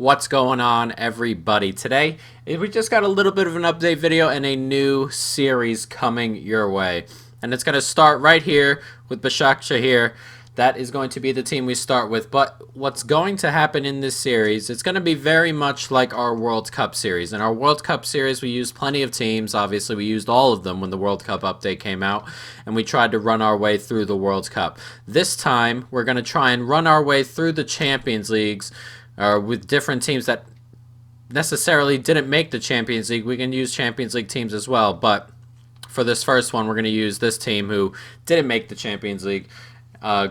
What's going on, everybody? Today, we just got a little bit of an update video and a new series coming your way. And it's going to start right here with Başakşehir. That is going to be the team we start with. But what's going to happen in this series, it's going to be very much like our World Cup series. In our World Cup series, we used plenty of teams. Obviously, we used all of them when the World Cup update came out. And we tried to run our way through the World Cup. This time, we're going to try and run our way through the Champions Leagues with different teams that necessarily didn't make the Champions League. We can use Champions League teams as well. But for this first one, we're going to use this team who didn't make the Champions League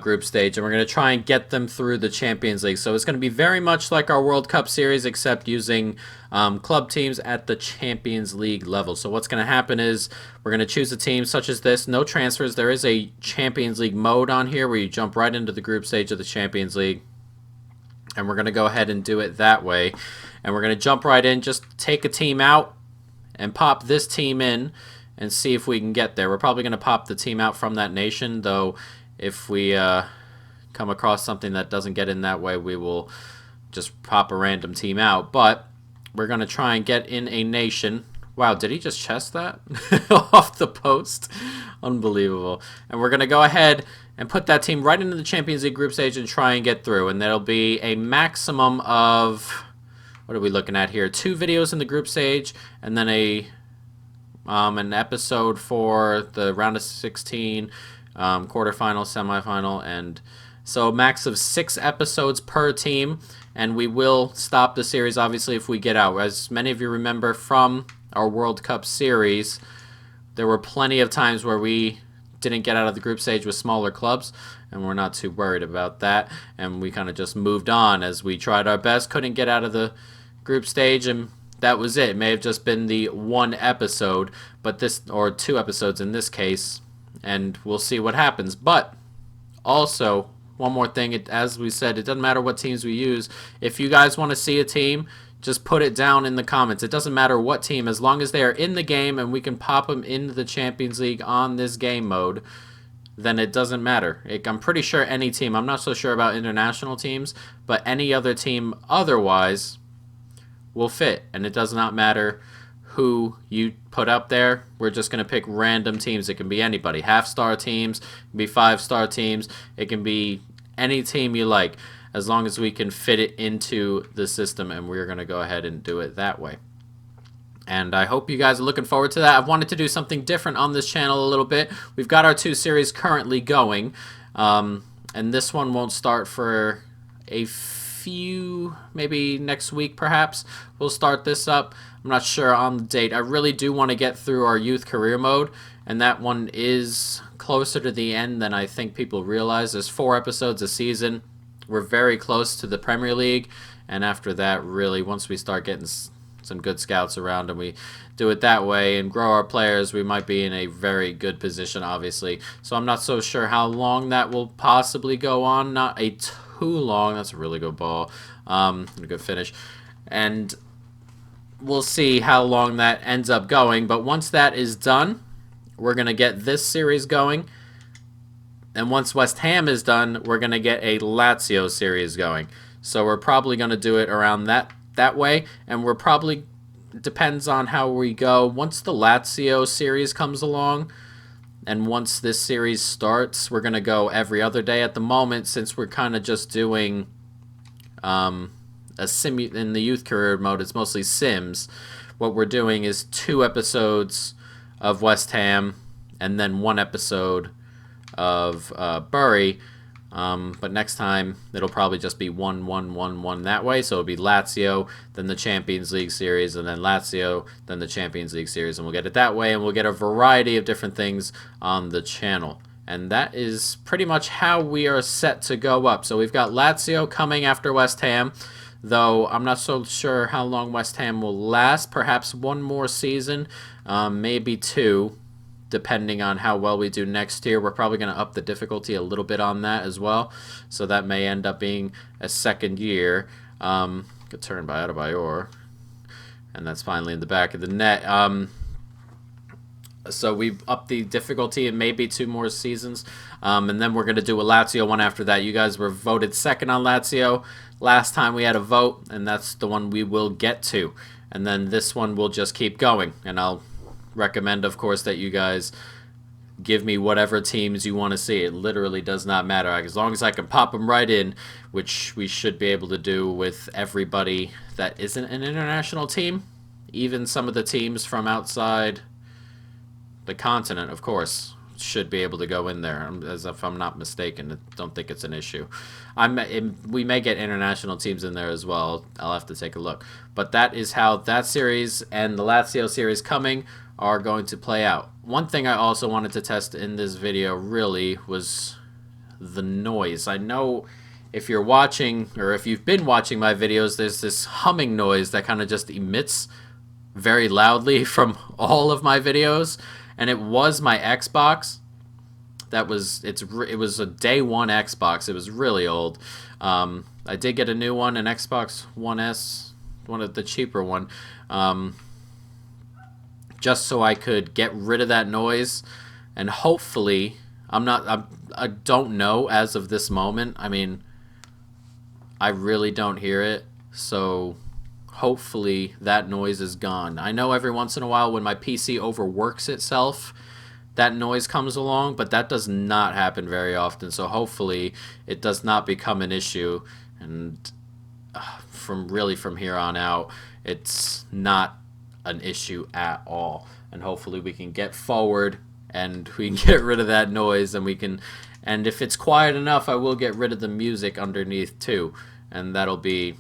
group stage, and we're going to try and get them through the Champions League. So it's going to be very much like our World Cup series, except using club teams at the Champions League level. So what's going to happen is we're going to choose a team such as this. No transfers. There is a Champions League mode on here where you jump right into the group stage of the Champions League. And we're going to go ahead and do it that way. And we're going to jump right in, just take a team out and pop this team in and see if we can get there. We're probably going to pop the team out from that nation, though if we come across something that doesn't get in that way, we will just pop a random team out. But we're going to try and get in a nation. Wow, did he just chest that off the post? Unbelievable. And we're going to go ahead and put that team right into the Champions League group stage and try and get through. And there'll be a maximum of, what are we looking at here? 2 videos in the group stage, and then an episode for the round of 16, quarterfinal, semifinal, and so max of 6 episodes per team. And we will stop the series, obviously, if we get out. As many of you remember from our World Cup series, there were plenty of times where we didn't get out of the group stage with smaller clubs, and we're not too worried about that. And we kind of just moved on as we tried our best, couldn't get out of the group stage, and that was it. It may have just been the 1 episode, but this, or 2 episodes in this case, and we'll see what happens. But also, one more thing, as we said, it doesn't matter what teams we use. If you guys want to see a team, just put it down in the comments. It doesn't matter what team, as long as they are in the game and we can pop them into the Champions League on this game mode, then it doesn't matter. I'm pretty sure any team, I'm not so sure about international teams, but any other team otherwise will fit. And it does not matter who you put up there. We're just going to pick random teams. It can be anybody. Half-star teams, it can be 5-star teams, it can be any team you like, as long as we can fit it into the system, and we're going to go ahead and do it that way. And I hope you guys are looking forward to that. I've wanted to do something different on this channel a little bit. We've got our 2 series currently going, and this one won't start for a few, maybe next week perhaps. We'll start this up. I'm not sure on the date. I really do want to get through our youth career mode, and that one is closer to the end than I think people realize. There's 4 episodes a season. We're very close to the Premier League, and after that, really, once we start getting some good scouts around and we do it that way and grow our players, we might be in a very good position, obviously. So I'm not so sure how long that will possibly go on. Not a too long. That's a really good ball. A good finish. And we'll see how long that ends up going. But once that is done, we're going to get this series going. And once West Ham is done, we're going to get a Lazio series going. So we're probably going to do it around that way. And we're probably, depends on how we go. Once the Lazio series comes along, and once this series starts, we're going to go every other day. At the moment, since we're kind of just doing in the youth career mode, it's mostly Sims. What we're doing is 2 episodes of West Ham and then 1 episode of Bury, but next time it'll probably just be 1-1-1-1 that way. So it'll be Lazio, then the Champions League series, and then Lazio, then the Champions League series, and we'll get it that way, and we'll get a variety of different things on the channel. And that is pretty much how we are set to go up. So we've got Lazio coming after West Ham, though I'm not so sure how long West Ham will last. Perhaps 1 more season, maybe 2. Depending on how well we do next year. We're probably going to up the difficulty a little bit on that as well. So that may end up being a 2nd year. Good turn by Adebayor. And that's finally in the back of the net. So we upped the difficulty in maybe 2 more seasons. And then we're going to do a Lazio one after that. You guys were voted second on Lazio last time we had a vote, and that's the one we will get to. And then this one will just keep going. And I'll recommend, of course, that you guys give me whatever teams you want to see. It literally does not matter. As long as I can pop them right in, which we should be able to do with everybody that isn't an international team. Even some of the teams from outside the continent, of course, should be able to go in there, as if I'm not mistaken. I don't think it's an issue. We may get international teams in there as well. I'll have to take a look. But that is how that series and the Lazio series coming are going to play out. One thing I also wanted to test in this video really was the noise. I know if you're watching, or if you've been watching my videos, there's this humming noise that kind of just emits very loudly from all of my videos. And it was my Xbox. It was a day one Xbox. It was really old. I did get a new one, an Xbox One S, one of the cheaper one, just so I could get rid of that noise. And hopefully, I don't know as of this moment. I mean, I really don't hear it. So hopefully that noise is gone. I know every once in a while when my PC overworks itself, that noise comes along, but that does not happen very often. So hopefully it does not become an issue, and from here on out, it's not an issue at all. And hopefully we can get forward and we can get rid of that noise, and if it's quiet enough, I will get rid of the music underneath too, and that'll be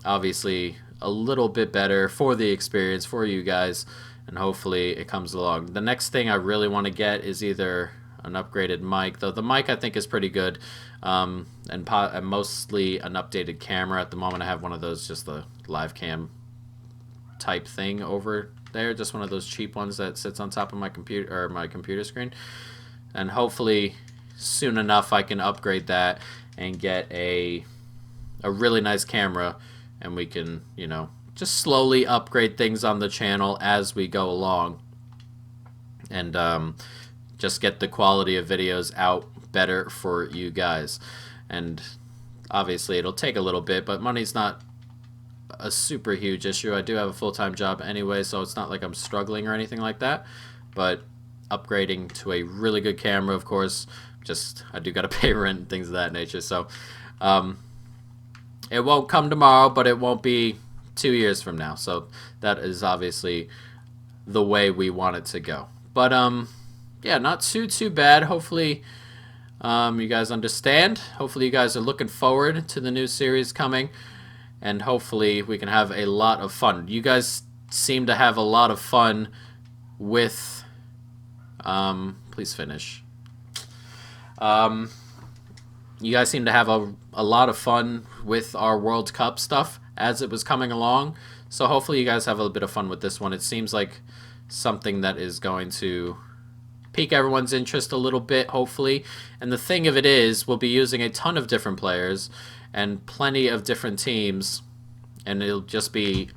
obviously a little bit better for the experience for you guys, and hopefully it comes along. The next thing I really want to get is either an upgraded mic, though the mic I think is pretty good, and mostly an updated camera. At the moment I have one of those, just the live cam type thing over there, just one of those cheap ones that sits on top of my computer screen, and hopefully soon enough I can upgrade that and get a really nice camera, and we can, just slowly upgrade things on the channel as we go along, and just get the quality of videos out better for you guys. And obviously it'll take a little bit, but money's not a super huge issue. I do have a full-time job anyway, so it's not like I'm struggling or anything like that. But upgrading to a really good camera, of course, I do gotta pay rent and things of that nature. So it won't come tomorrow, but it won't be 2 years from now. So that is obviously the way we want it to go. But yeah, not too bad. Hopefully you guys understand. Hopefully you guys are looking forward to the new series coming, and hopefully we can have a lot of fun. You guys seem to have a lot of fun with please finish. You guys seem to have a lot of fun with our World Cup stuff as it was coming along. So hopefully you guys have a bit of fun with this one. It seems like something that is going to pique everyone's interest a little bit, hopefully. And the thing of it is, we'll be using a ton of different players and plenty of different teams. And it'll just be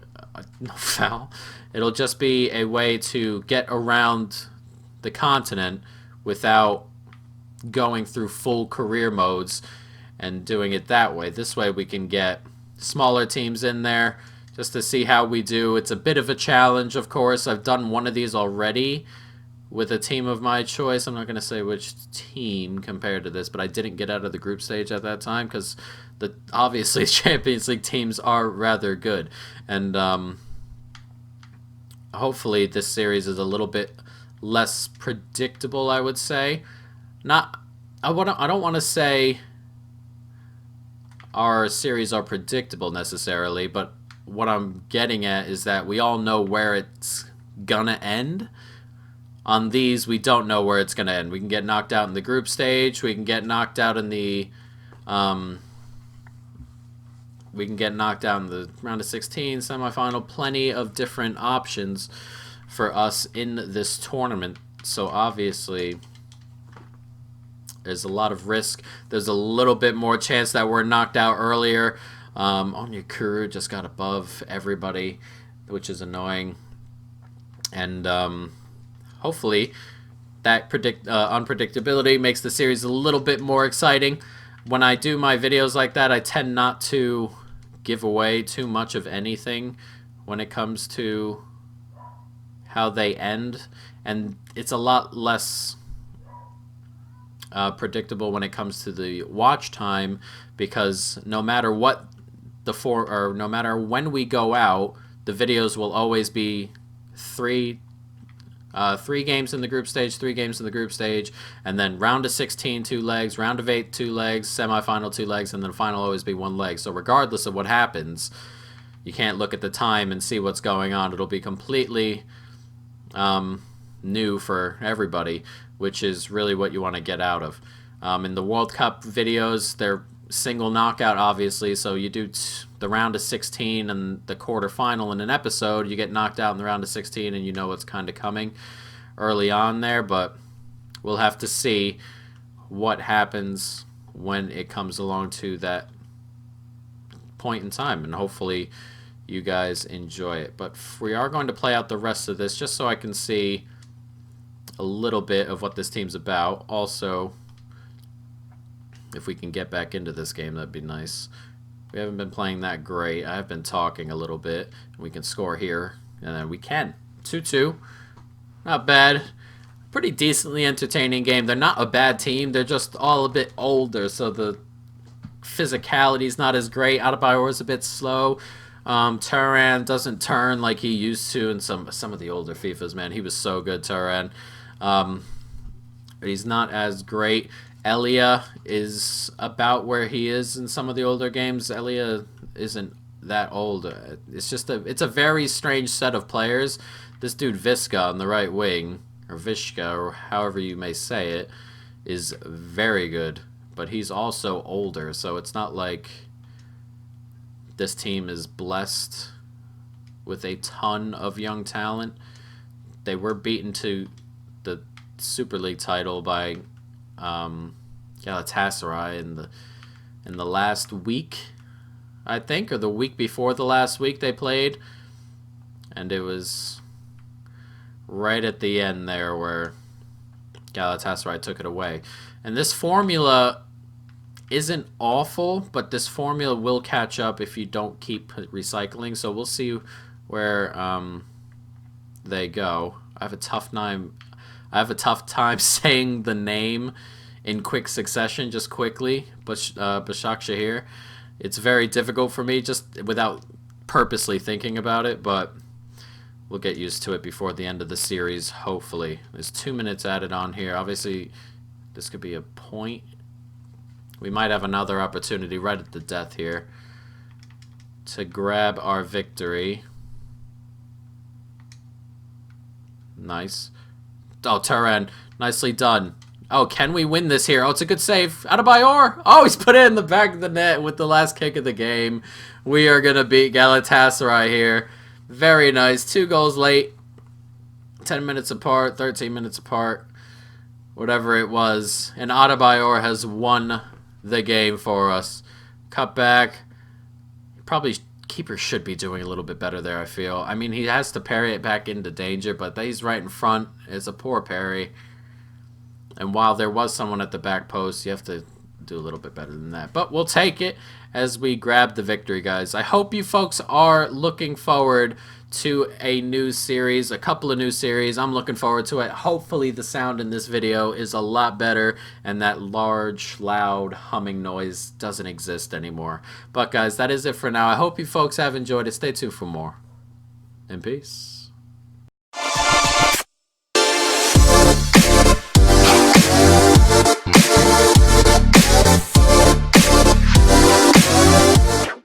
no foul. It'll just be a way to get around the continent without going through full career modes and doing it that way. This way we can get smaller teams in there just to see how we do. It's a bit of a challenge, of course. I've done one of these already with a team of my choice. I'm not going to say which team compared to this, but I didn't get out of the group stage at that time because obviously Champions League teams are rather good. And hopefully this series is a little bit less predictable, I would say. I don't want to say our series are predictable necessarily, but what I'm getting at is that we all know where it's gonna end. On these, we don't know where it's gonna end. We can get knocked out in the group stage. We can get knocked out in the round of 16, semifinal. Plenty of different options for us in this tournament. So obviously there's a lot of risk. There's a little bit more chance that we're knocked out earlier. Onyekuru just got above everybody, which is annoying. And hopefully that unpredictability makes the series a little bit more exciting. When I do my videos like that, I tend not to give away too much of anything when it comes to how they end, and it's a lot less predictable when it comes to the watch time, because no matter what no matter when we go out, the videos will always be three games in the group stage, 3 games in the group stage, and then round of 16, 2 legs, round of 8, 2 legs, semifinal, 2 legs, and then final always be 1 leg. So regardless of what happens, you can't look at the time and see what's going on. It'll be completely new for everybody, which is really what you want to get out of. In the World Cup videos, they're single knockout, obviously, so you do the round of 16 and the quarterfinal in an episode. You get knocked out in the round of 16 and you know what's kind of coming early on there, but we'll have to see what happens when it comes along to that point in time, and hopefully you guys enjoy it. But we are going to play out the rest of this just so I can see a little bit of what this team's about. Also, if we can get back into this game, that'd be nice. We haven't been playing that great. I've been talking a little bit. We can score here, and then we can. 2-2. Not bad. Pretty decently entertaining game. They're not a bad team. They're just all a bit older, so the physicality's not as great. Adebayor's a bit slow. Turan doesn't turn like he used to in some of the older FIFAs, man. He was so good, Turan. But he's not as great. Elia is about where he is in some of the older games. Elia isn't that old. It's a very strange set of players. This dude Visca on the right wing, or Vishka, or however you may say it, is very good. But he's also older, so it's not like this team is blessed with a ton of young talent. They were beaten to the Super League title by Galatasaray in the last week, I think, or the week before the last week they played, and it was right at the end there where Galatasaray took it away. And this formula isn't awful, but this formula will catch up if you don't keep recycling. So we'll see where they go. I have a tough time saying the name in quick succession, just quickly. But Başakşehir, it's very difficult for me just without purposely thinking about it, but we'll get used to it before the end of the series, hopefully. There's 2 minutes added on here. Obviously, this could be a point. We might have another opportunity right at the death here to grab our victory. Nice. Oh, Turan, nicely done. Oh, can we win this here? Oh, it's a good save. Adebayor. Oh, he's put it in the back of the net with the last kick of the game. We are going to beat Galatasaray here. Very nice. 2 goals late. 10 minutes apart, 13 minutes apart. Whatever it was. And Adebayor has won the game for us. Cut back. Probably keeper should be doing a little bit better there, I feel. I mean, he has to parry it back into danger, but he's right in front. It's a poor parry. And while there was someone at the back post, you have to do a little bit better than that. But we'll take it as we grab the victory, guys. I hope you folks are looking forward to a new series, a couple of new series. I'm looking forward to it. Hopefully the sound in this video is a lot better and that large, loud humming noise doesn't exist anymore. But guys, that is it for now. I hope you folks have enjoyed it. Stay tuned for more. And peace.